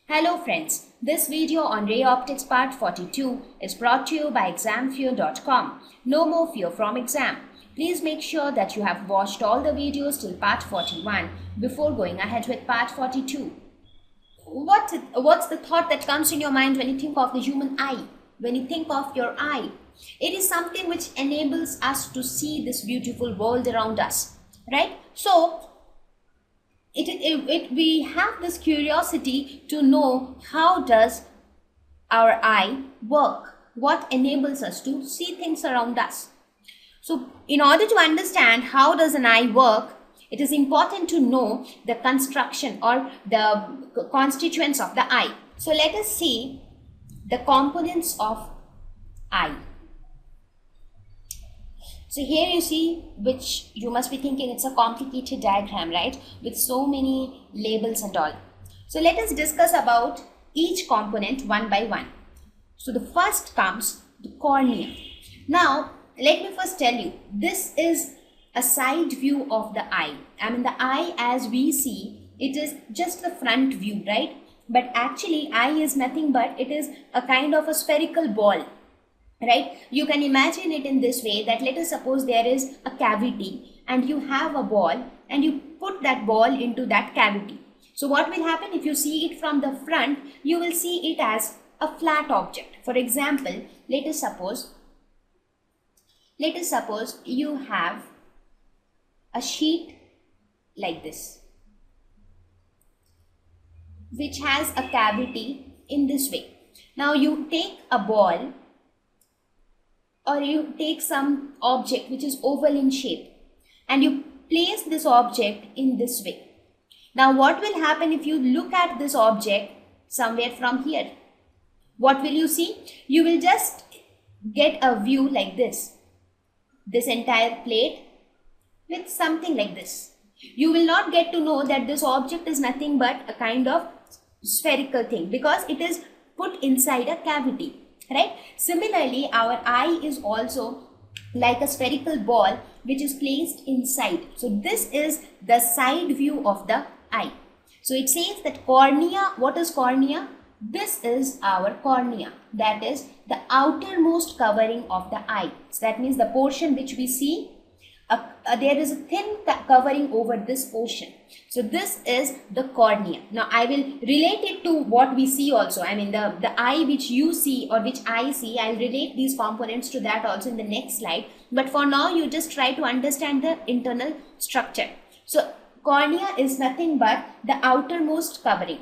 Hello friends, this video on Ray Optics Part 42 is brought to you by examfear.com. No more fear from exam. Please make sure that you have watched all the videos till Part 41 before going ahead with Part 42. What's the thought that comes in your mind when you think of the human eye? When you think of your eye? It is something which enables us to see this beautiful world around us, right? So, we have this curiosity to know how does our eye work, what enables us to see things around us. So in order to understand how does an eye work, it is important to know the construction or the constituents of the eye. So let us see the components of eye. So here you see, which you must be thinking it's a complicated diagram, right? With so many labels and all. So let us discuss about each component one by one. So the first comes the cornea. Now, let me first tell you, this is a side view of the eye. I mean, the eye as we see, it is just the front view, right? But actually, eye is nothing but it is a kind of a spherical ball. Right? You can imagine it in this way that let us suppose there is a cavity and you have a ball and you put that ball into that cavity. So what will happen if you see it from the front, you will see it as a flat object. For example, let us suppose you have a sheet like this, which has a cavity in this way. Now you take a ball or you take some object which is oval in shape and you place this object in this way. Now what will happen if you look at this object somewhere from here? What will you see? You will just get a view like this entire plate with something like this. You will not get to know that this object is nothing but a kind of spherical thing because it is put inside a cavity. Right? Similarly, our eye is also like a spherical ball which is placed inside. So this is the side view of the eye. So it says that cornea, what is cornea? This is our cornea. That is the outermost covering of the eye. So that means the portion which we see, there is a thin covering over this portion. So this is the cornea. Now I will relate it to what we see also. I mean the eye which you see or which I see, I'll relate these components to that also in the next slide. But for now you just try to understand the internal structure. So cornea is nothing but the outermost covering.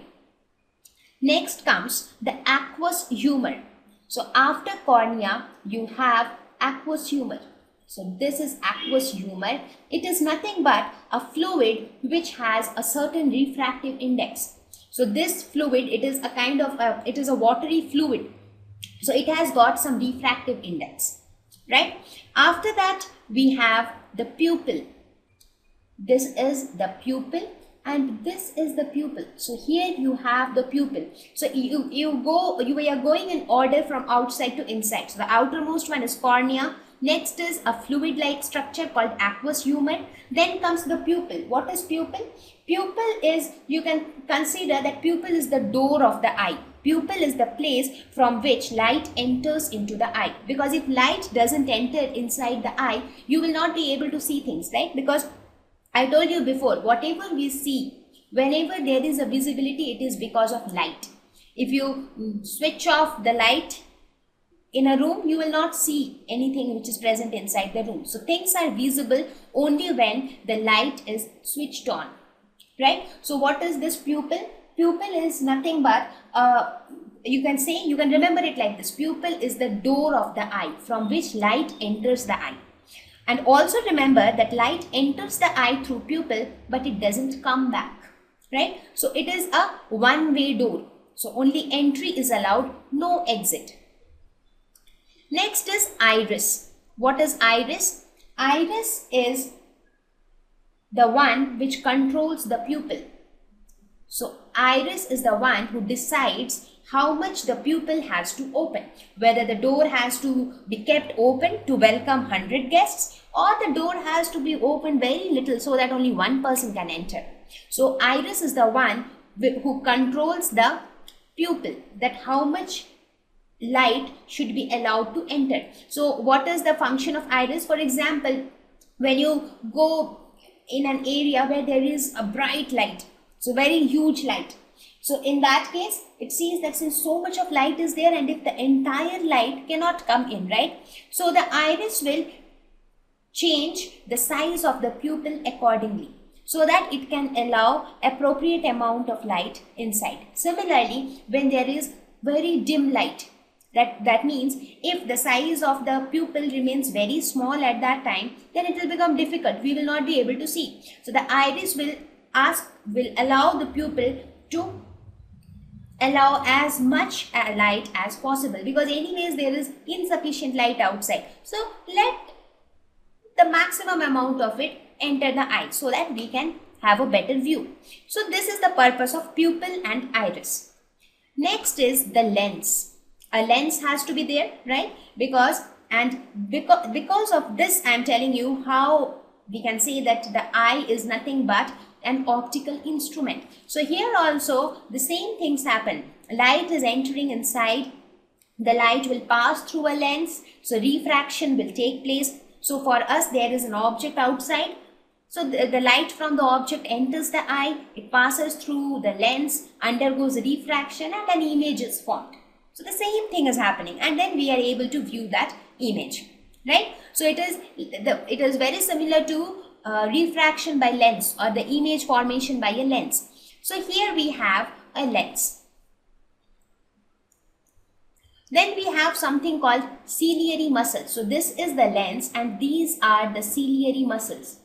Next comes the aqueous humor. So after cornea you have aqueous humor. So this is aqueous humor. It is nothing but a fluid which has a certain refractive index. So this fluid, it is a kind of it is a watery fluid. So it has got some refractive index, right? After that we have the pupil. This is the pupil and this is the pupil. So here you have the pupil. So you are going in order from outside to inside. So the outermost one is cornea. Next is a fluid-like structure called aqueous humor. Then comes the pupil. What is pupil? Pupil is, you can consider that pupil is the door of the eye. Pupil is the place from which light enters into the eye. Because if light doesn't enter inside the eye, you will not be able to see things, right? Because I told you before, whatever we see, whenever there is a visibility, it is because of light. If you switch off the light in a room, you will not see anything which is present inside the room. So things are visible only when the light is switched on, right? So what is this pupil? Pupil is nothing but, you can remember it like this. Pupil is the door of the eye from which light enters the eye. And also remember that light enters the eye through pupil, but it doesn't come back, right? So it is a one-way door. So only entry is allowed, no exit. Next is iris. What is iris? Iris is the one which controls the pupil. So iris is the one who decides how much the pupil has to open. Whether the door has to be kept open to welcome 100 guests or the door has to be opened very little so that only one person can enter. So iris is the one who controls the pupil, that how much light should be allowed to enter. So what is the function of iris? For example, when you go in an area where there is a bright light, so very huge light, so in that case it sees that since so much of light is there, and if the entire light cannot come in, right, so the iris will change the size of the pupil accordingly, so that it can allow appropriate amount of light inside. Similarly, when there is very dim light, that means if the size of the pupil remains very small at that time, then it will become difficult. We will not be able to see. So the iris will allow the pupil to allow as much light as possible, because anyways there is insufficient light outside. So let the maximum amount of it enter the eye so that we can have a better view. So this is the purpose of pupil and iris. Next is the lens. A lens has to be there, right? Because of this, I am telling you how we can say that the eye is nothing but an optical instrument. So here also the same things happen. Light is entering inside. The light will pass through a lens. So refraction will take place. So for us, there is an object outside. So the light from the object enters the eye. It passes through the lens, undergoes refraction, and an image is formed. So the same thing is happening, and then we are able to view that image, right? So it is very similar to refraction by lens, or the image formation by a lens. So here we have a lens. Then we have something called ciliary muscles. So this is the lens, and these are the ciliary muscles.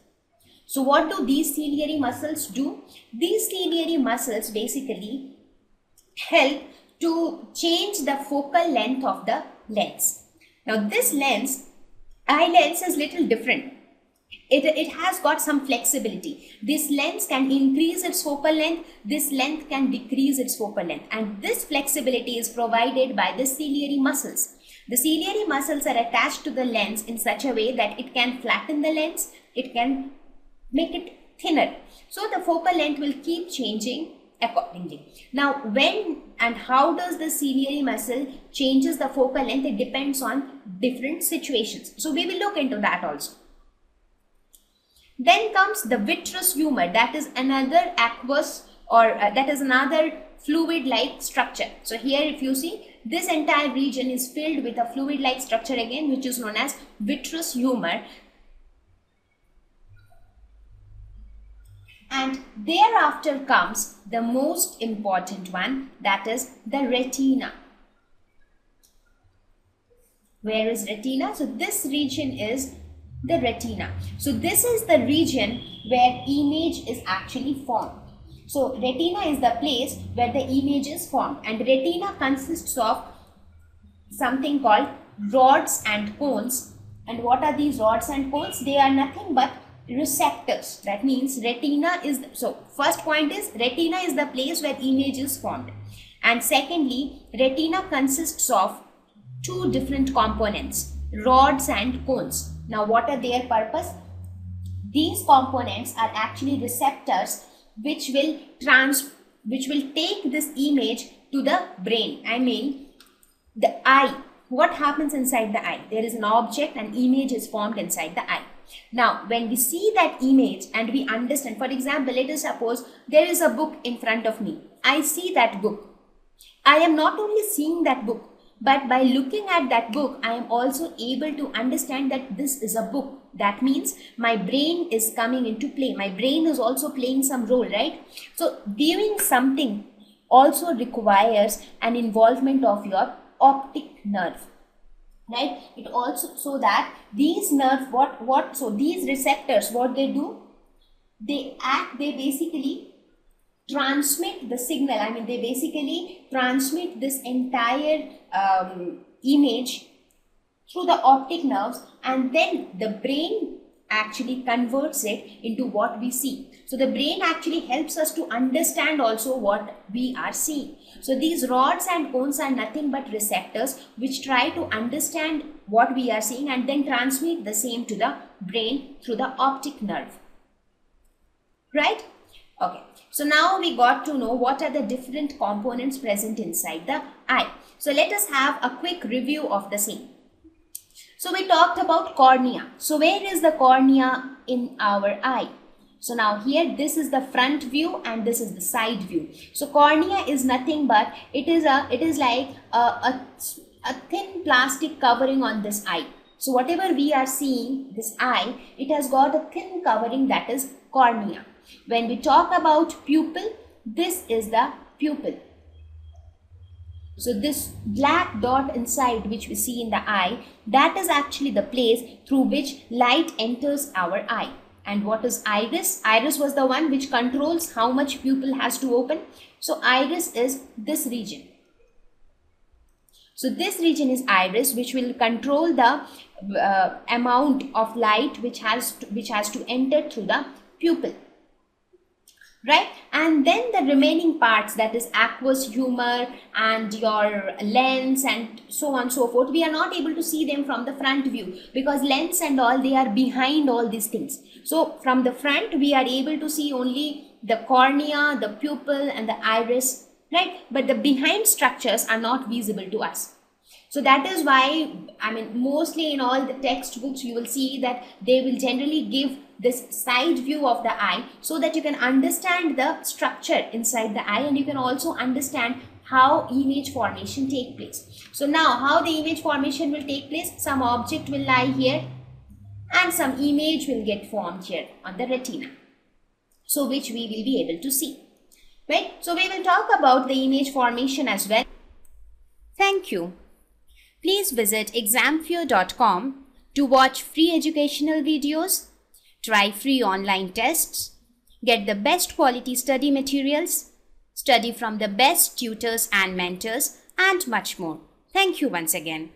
So what do these ciliary muscles do? These ciliary muscles basically help to change the focal length of the lens. Now this lens, eye lens, is little different. It has got some flexibility. This lens can increase its focal length, this length can decrease its focal length, and this flexibility is provided by the ciliary muscles. The ciliary muscles are attached to the lens in such a way that it can flatten the lens, it can make it thinner. So the focal length will keep changing accordingly. Now when and how does the ciliary muscle changes the focal length? It depends on different situations. So we will look into that also. Then comes the vitreous humor, that is another aqueous, or that is another fluid-like structure. So here if you see, this entire region is filled with a fluid-like structure again, which is known as vitreous humor. And thereafter comes the most important one, that is the retina. Where is retina? So this region is the retina. So this is the region where image is actually formed. So retina is the place where the image is formed, and retina consists of something called rods and cones. And what are these rods and cones? They are nothing but receptors. That means retina is first point is retina is the place where image is formed, and secondly, retina consists of two different components, rods and cones. Now what are their purpose? These components are actually receptors which will take this image to the brain. I mean the eye. What happens inside the eye? There is an object, an image is formed inside the eye. Now when we see that image and we understand, for example, let us suppose there is a book in front of me. I see that book. I am not only seeing that book, but by looking at that book, I am also able to understand that this is a book. That means my brain is coming into play. My brain is also playing some role, right? So viewing something also requires an involvement of your optic nerve, right? It also, so that these nerves, so these receptors, what they do, they basically transmit the signal. I mean, they basically transmit this entire image through the optic nerves, and then the brain actually converts it into what we see. So the brain actually helps us to understand also what we are seeing. So these rods and cones are nothing but receptors which try to understand what we are seeing and then transmit the same to the brain through the optic nerve, right? Okay, so now we got to know what are the different components present inside the eye. So let us have a quick review of the same. So we talked about cornea. So where is the cornea in our eye? So now here this is the front view and this is the side view. So cornea is nothing but it is like a thin plastic covering on this eye. So whatever we are seeing, this eye, it has got a thin covering, that is cornea. When we talk about pupil, this is the pupil. So this black dot inside which we see in the eye, that is actually the place through which light enters our eye. And what is iris? Iris was the one which controls how much pupil has to open. So iris is this region. So this region is iris, which will control the amount of light which has to enter through the pupil. Right, and then the remaining parts, that is aqueous humor and your lens and so on and so forth, we are not able to see them from the front view because lens and all, they are behind all these things. So from the front we are able to see only the cornea, the pupil and the iris, right, but the behind structures are not visible to us. So that is why, I mean, mostly in all the textbooks you will see that they will generally give this side view of the eye so that you can understand the structure inside the eye and you can also understand how image formation take place. So now how the image formation will take place, some object will lie here and some image will get formed here on the retina, so which we will be able to see, right? So we will talk about the image formation as well. Thank you. Please visit examfear.com to watch free educational videos, try free online tests, get the best quality study materials, study from the best tutors and mentors, and much more. Thank you once again.